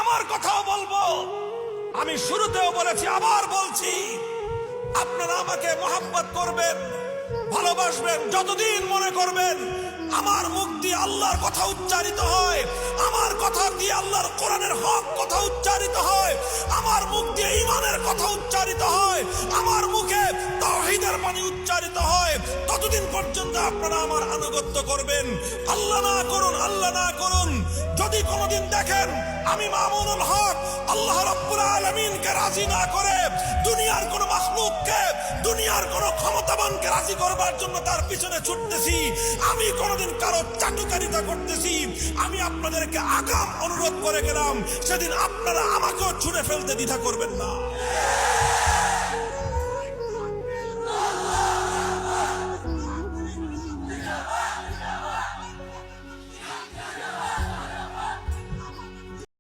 আমার কথাও বলবো। আমি শুরুতেও বলেছি, আবার বলছি, আপনারা আমাকে মহব্বত করবেন, ভালোবাসবেন যতদিন মনে করবেন আমার মুখ দিয়ে আল্লাহর কথা উচ্চারিত হয়, আমার কথা দিয়ে আল্লাহর কোরআনের হক কথা উচ্চারিত হয়, আমার মুখ দিয়ে ঈমানের কথা উচ্চারিত হয়, আমার মুখে তাওহীদের বাণী উচ্চারিত হয়, ততদিন পর্যন্ত আপনারা আমার আনুগত্য করবেন। আল্লাহ না করুন, আল্লাহ না করুন, যদি কোনোদিন দেখেন আমি মামুনুল হক আল্লাহ রাব্বুল আলামিনকে রাজি না করে দুনিয়ার কোন মাখলুককে, দুনিয়ার কোন ক্ষমতাবানকে রাজি করবার জন্য তার পিছনে ছুটতেছি, আমি কোনোদিন কারো চাটুকারিতা করতেছি, আমি আপনাদেরকে আগাম অনুরোধ করে গেলাম, সেদিন আপনারা আমাকেও ছুঁড়ে ফেলতে দ্বিধা করবেন না।